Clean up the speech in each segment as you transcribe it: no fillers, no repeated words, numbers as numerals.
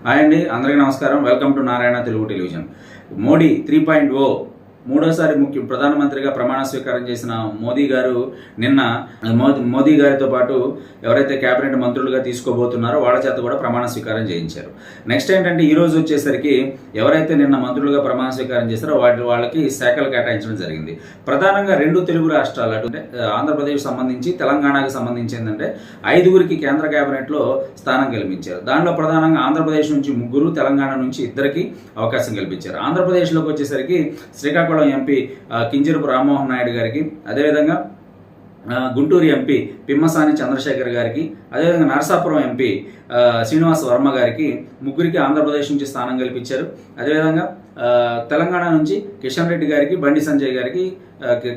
Hi అండి, అందరికీ నమస్కారం. Welcome to Narayana Telugu television. Modi 3.0 మూడోసారి ప్రధానమంత్రిగా ప్రమాణ స్వీకారం చేసిన మోదీ గారు నిన్న మోదీ గారితో పాటు ఎవరైతే కేబినెట్ మంత్రులుగా తీసుకోబోతున్నారో వాళ్ళ చేత కూడా ప్రమాణ స్వీకారం చేయించారు. నెక్స్ట్ ఏంటంటే ఈ రోజు వచ్చేసరికి ఎవరైతే నిన్న మంత్రులుగా ప్రమాణ స్వీకారం చేశారో వాళ్ళకి శాఖలు కేటాయించడం జరిగింది. ప్రధానంగా రెండు తెలుగు రాష్ట్రాలు అంటే ఆంధ్రప్రదేశ్ సంబంధించి తెలంగాణకు సంబంధించి ఏంటంటే 5గురికి కేంద్ర కేబినెట్లో స్థానం కల్పించారు. దానిలో ప్రధానంగా ఆంధ్రప్రదేశ్ నుంచి 3, తెలంగాణ నుంచి 2కి అవకాశం కల్పించారు. ఆంధ్రప్రదేశ్లోకి వచ్చేసరికి శ్రీకాకుళం ఎంపీ కింజరపు రామ్మోహన్ నాయుడు గారికి, అదేవిధంగా గుంటూరు ఎంపీ పిమ్మసాని చంద్రశేఖర్ గారికి, అదేవిధంగా నరసాపురం ఎంపీ శ్రీనివాస్ వర్మ గారికి, 3కి ఆంధ్రప్రదేశ్ నుంచి స్థానం కల్పించారు. అదేవిధంగా తెలంగాణ నుంచి కిషన్ రెడ్డి గారికి, బండి సంజయ్ గారికి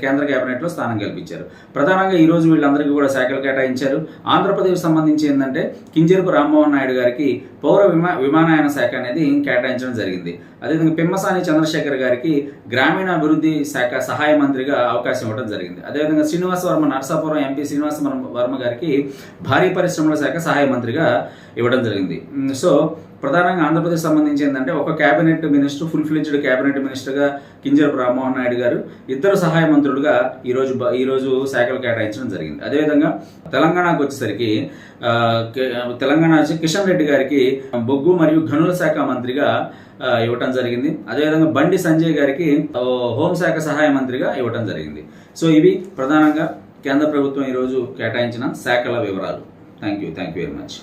కేంద్ర కేబినెట్లో స్థానం కల్పించారు. ప్రధానంగా ఈరోజు వీళ్ళందరికీ కూడా శాఖలు కేటాయించారు. ఆంధ్రప్రదేశ్ సంబంధించి ఏంటంటే కింజరపు రామ్మోహన్ నాయుడు గారికి పౌర విమానయాన శాఖ అనేది కేటాయించడం జరిగింది. అదేవిధంగా పిమ్మసాని చంద్రశేఖర్ గారికి గ్రామీణాభివృద్ధి శాఖ సహాయ మంత్రిగా అవకాశం ఇవ్వడం జరిగింది. అదేవిధంగా శ్రీనివాస్ వర్మ, నరసాపురం ఎంపీ శ్రీనివాస్ వర్మ గారికి భారీ పరిశ్రమల శాఖ సహాయ మంత్రిగా ఇవ్వడం జరిగింది. సో ప్రధానంగా ఆంధ్రప్రదేశ్ సంబంధించి ఏంటంటే ఒక cabinet minister, full fledged cabinet మినిస్టర్గా కింజరపు రామ్మోహన్ నాయుడు గారు, 2 సహాయ మంత్రులుగా ఈరోజు శాఖలు కేటాయించడం జరిగింది. అదేవిధంగా తెలంగాణకు వచ్చేసరికి తెలంగాణ కిషన్ రెడ్డి గారికి బొగ్గు మరియు గనుల శాఖ మంత్రిగా ఇవ్వటం జరిగింది. అదేవిధంగా బండి సంజయ్ గారికి హోంశాఖ సహాయ మంత్రిగా ఇవ్వటం జరిగింది. సో ఇవి ప్రధానంగా కేంద్ర ప్రభుత్వం ఈరోజు కేటాయించిన శాఖల వివరాలు. Thank you very much.